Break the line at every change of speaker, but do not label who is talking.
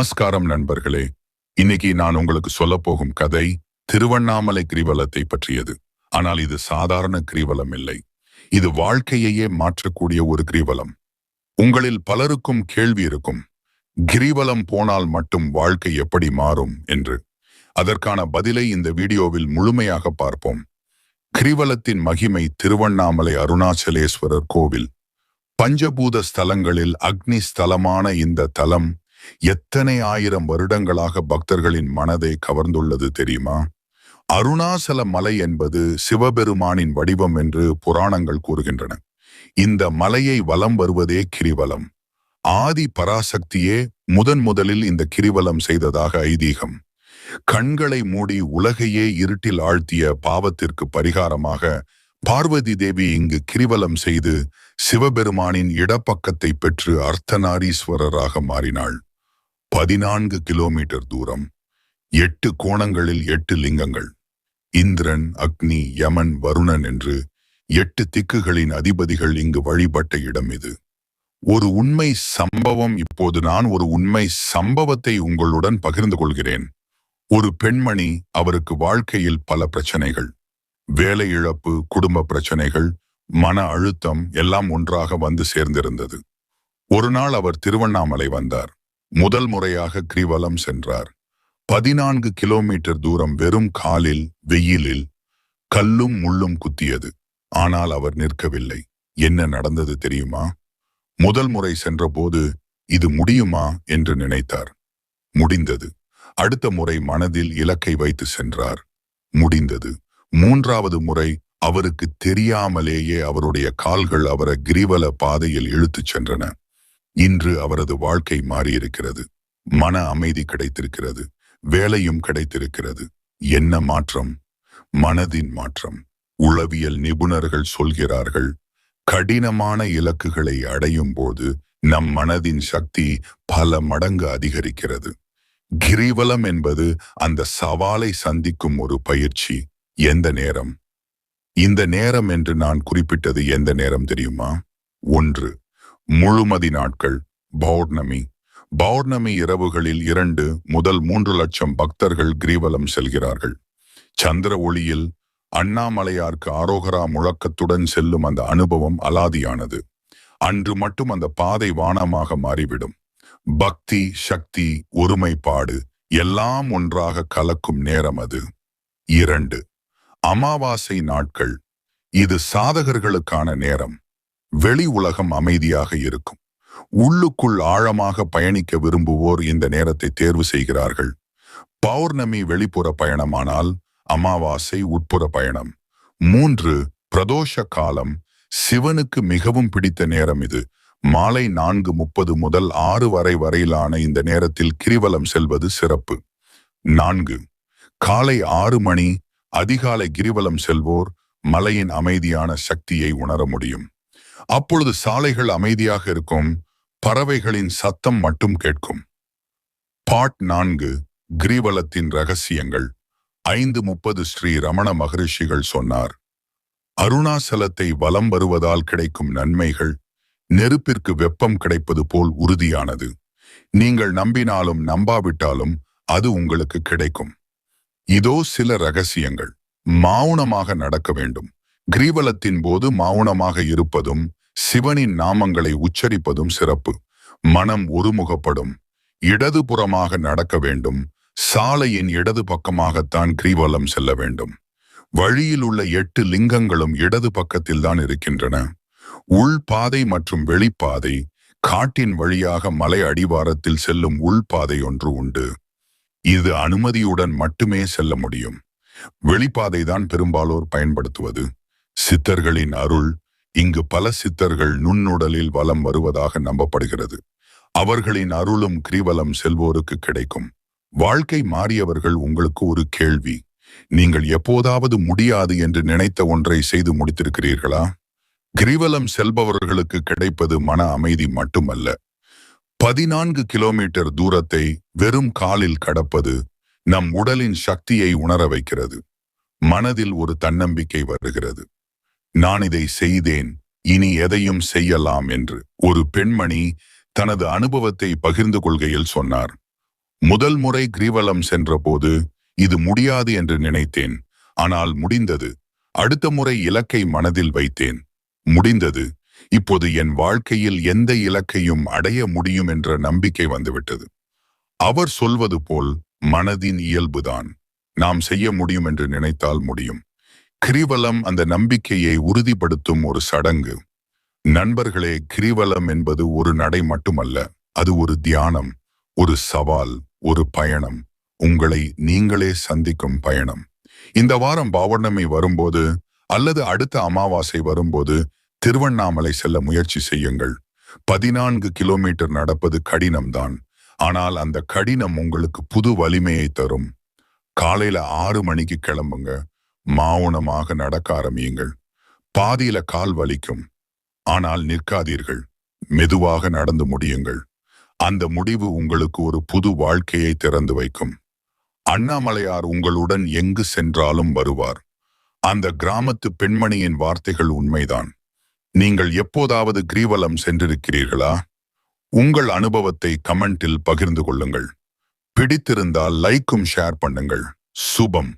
நமஸ்காரம் நண்பர்களே. இன்னைக்கு நான் உங்களுக்கு சொல்ல போகும் கதை திருவண்ணாமலை கிரிவலத்தை பற்றியது. ஆனால் இது சாதாரண கிரிவலம் இல்லை. இது வாழ்க்கையையே மாற்றக்கூடிய ஒரு கிரிவலம். உங்களில் பலருக்கும் கேள்வி இருக்கும், கிரிவலம் போனால் மட்டும் வாழ்க்கை எப்படி மாறும் என்று. அதற்கான பதிலை இந்த வீடியோவில் முழுமையாக பார்ப்போம். கிரிவலத்தின் மகிமை. திருவண்ணாமலை அருணாச்சலேஸ்வரர் கோவில் பஞ்சபூத ஸ்தலங்களில் அக்னி ஸ்தலமான இந்த தலம் எத்தனை ஆயிரம் வருடங்களாக பக்தர்களின் மனதை கவர்ந்துள்ளது தெரியுமா? அருணாச்சல மலை என்பது சிவபெருமானின் வடிவம் என்று புராணங்கள் கூறுகின்றன. இந்த மலையை வலம் வருவதே கிரிவலம். ஆதி பராசக்தியே முதலில் இந்த கிரிவலம் செய்ததாக ஐதீகம். கண்களை மூடி உலகையே இருட்டில் ஆழ்த்திய பாவத்திற்கு பரிகாரமாக பார்வதி தேவி இங்கு கிரிவலம் செய்து சிவபெருமானின் இடப்பக்கத்தை பெற்று அர்த்தநாரீஸ்வரராக மாறினாள். 14 கிலோமீட்டர் தூரம், 8 கோணங்களில் 8 லிங்கங்கள், இந்திரன், அக்னி, யமன், வருணன் என்று 8 திக்குகளின் அதிபதிகள் இங்கு வழிபட்ட இடம் இது. ஒரு உண்மை சம்பவம். இப்போது நான் ஒரு உண்மை சம்பவத்தை உங்களுடன் பகிர்ந்து கொள்கிறேன். ஒரு பெண்மணி, அவருக்கு வாழ்க்கையில் பல பிரச்சனைகள், வேலை இழப்பு, குடும்ப பிரச்சனைகள், மன அழுத்தம் எல்லாம் ஒன்றாக வந்து சேர்ந்திருந்தது. ஒரு நாள் அவர் திருவண்ணாமலை வந்தார். முதல் முறையாக கிரிவலம் சென்றார். 14 கிலோமீட்டர் தூரம் வெறும் காலில், வெயிலில், கல்லும் முள்ளும் குத்தியது. ஆனால் அவர் நிற்கவில்லை. என்ன நடந்தது தெரியுமா? முதல் முறை சென்றபோது இது முடியுமா என்று நினைத்தார். முடிந்தது. அடுத்த முறை மனதில் இலக்கை வைத்து சென்றார். முடிந்தது. 3வது முறை அவருக்கு தெரியாமலேயே அவருடைய கால்கள் அவரை கிரிவல பாதையில் இழுத்துச் சென்றன. இன்று அவரது வாழ்க்கை மாறியிருக்கிறது. மன அமைதி கிடைத்திருக்கிறது. வேலையும் கிடைத்திருக்கிறது. என்ன மாற்றம்? மனதின் மாற்றம். உளவியல் நிபுணர்கள் சொல்கிறார்கள், கடினமான இலக்குகளை அடையும் போது நம் மனதின் சக்தி பல மடங்கு அதிகரிக்கிறது. கிரிவலம் என்பது அந்த சவாலை சந்திக்கும் ஒரு பயிற்சி. எந்த நேரம்? இந்த நேரம் என்று நான் குறிப்பிட்டது எந்த நேரம் தெரியுமா? 1. முழுமதி நாட்கள், பௌர்ணமி. பௌர்ணமி இரவுகளில் 2 முதல் 3 லட்சம் பக்தர்கள் கிரிவலம் செல்கிறார்கள். சந்திர ஒளியில் அண்ணாமலையாருக்கு ஆரோகரா முழக்கத்துடன் செல்லும் அந்த அனுபவம் அலாதியானது. அன்று மட்டும் அந்த பாதை வானமாக மாறிவிடும். பக்தி, சக்தி, ஒருமைப்பாடு எல்லாம் ஒன்றாக கலக்கும் நேரம் அது. 2. அமாவாசை நாட்கள். இது சாதகர்களுக்கான நேரம். வெளி உலகம் அமைதியாக இருக்கும். உள்ளுக்குள் ஆழமாக பயணிக்க விரும்புவோர் இந்த நேரத்தை தேர்வு செய்கிறார்கள். பௌர்ணமி வெளிப்புற பயணமானால் அமாவாசை உட்புற பயணம். 3. பிரதோஷ காலம். சிவனுக்கு மிகவும் பிடித்த நேரம் இது. மாலை 4:30 முதல் 6 வரையிலான இந்த நேரத்தில் கிரிவலம் செல்வது சிறப்பு. 4. காலை 6 மணி. அதிகாலை கிரிவலம் செல்வோர் மலையின் அமைதியான சக்தியை உணர முடியும். அப்பொழுது சாலைகள் அமைதியாக இருக்கும். பறவைகளின் சத்தம் மட்டும் கேட்கும். பாட் 4. கிரிவலத்தின் ரகசியங்கள். 5:30 ஸ்ரீ ரமண மகரிஷிகள் சொன்னார், அருணாச்சலத்தை வலம் வருவதால் கிடைக்கும் நன்மைகள் நெருப்பிற்கு வெப்பம் கிடைப்பது போல் உறுதியானது. நீங்கள் நம்பினாலும் நம்பாவிட்டாலும் அது உங்களுக்கு கிடைக்கும். இதோ சில ரகசியங்கள். மௌனமாக நடக்க வேண்டும். கிரிவலத்தின் போது மௌனமாக இருப்பதும் சிவனின் நாமங்களை உச்சரிப்பதும் சிறப்பு. மனம் ஒருமுகப்படும். இடதுபுறமாக நடக்க வேண்டும். சாலையின் இடது பக்கமாகத்தான் கிரிவலம் செல்ல வேண்டும். வழியில் உள்ள 8 லிங்கங்களும் இடது பக்கத்தில் தான் இருக்கின்றன. உள்பாதை மற்றும் வெளிப்பாதை. காட்டின் வழியாக மலை அடிவாரத்தில் செல்லும் உள்பாதை ஒன்று உண்டு. இது அனுமதியுடன் மட்டுமே செல்ல முடியும். வெளிப்பாதை தான் பெரும்பாலோர் பயன்படுத்துவது. சித்தர்களின் அருள். இங்கு பல சித்தர்கள் நுண்ணுடலில் வலம் வருவதாக நம்பப்படுகிறது. அவர்களின் அருளும் கிரிவலம் செல்வோருக்கு கிடைக்கும். வாழ்க்கை மாறியவர்கள், உங்களுக்கு ஒரு கேள்வி. நீங்கள் எப்போதாவது முடியாது என்று நினைத்த ஒன்றை செய்து முடித்திருக்கிறீர்களா? கிரிவலம் செல்பவர்களுக்கு கிடைப்பது மன அமைதி மட்டுமல்ல. 14 கிலோமீட்டர் தூரத்தை வெறும் காலில் கடப்பது நம் உடலின் சக்தியை உணர வைக்கிறது. மனதில் ஒரு தன்னம்பிக்கை வருகிறது. நான் இதை செய்தேன், இனி எதையும் செய்யலாம் என்று ஒரு பெண்மணி தனது அனுபவத்தை பகிர்ந்து கொள்கையில் சொன்னார். முதல் முறை கிரிவலம் சென்றபோது இது முடியாது என்று நினைத்தேன். ஆனால் முடிந்தது. அடுத்த முறை இலக்கை மனதில் வைத்தேன். முடிந்தது. இப்போது என் வாழ்க்கையில் எந்த இலக்கையும் அடைய முடியும் என்ற நம்பிக்கை வந்துவிட்டது. அவர் சொல்வது போல் மனதின் இயல்புதான். நாம் செய்ய முடியும் என்று நினைத்தால் முடியும். கிரிவலம் அந்த நம்பிக்கையை உறுதிப்படுத்தும் ஒரு சடங்கு. நண்பர்களே, கிரிவலம் என்பது ஒரு நடை மட்டுமல்ல. அது ஒரு தியானம், ஒரு சவால், ஒரு பயணம். உங்களை நீங்களே சந்திக்கும் பயணம். இந்த வாரம் பௌர்ணமி வரும்போது அல்லது அடுத்த அமாவாசை வரும்போது திருவண்ணாமலை செல்ல முயற்சி செய்யுங்கள். 14 கிலோமீட்டர் நடப்பது கடினம்தான். ஆனால் அந்த கடினம் உங்களுக்கு புது வலிமையை தரும். காலையில 6 மணிக்கு கிளம்புங்க. மௌனமாக நடக்க ஆரம்பியுங்கள். பாதியில கால் வலிக்கும். ஆனால் நிற்காதீர்கள். மெதுவாக நடந்து முடியுங்கள். அந்த முடிவு உங்களுக்கு ஒரு புது வாழ்க்கையை திறந்து வைக்கும். அண்ணாமலையார் உங்களுடன் எங்கு சென்றாலும் வருவார். அந்த கிராமத்து பெண்மணியின் வார்த்தைகள் உண்மைதான். நீங்கள் எப்போதாவது கிரிவலம் சென்றிருக்கிறீர்களா? உங்கள் அனுபவத்தை கமெண்டில் பகிர்ந்து கொள்ளுங்கள். பிடித்திருந்தால் லைக்கும் ஷேர் பண்ணுங்கள். சுபம்.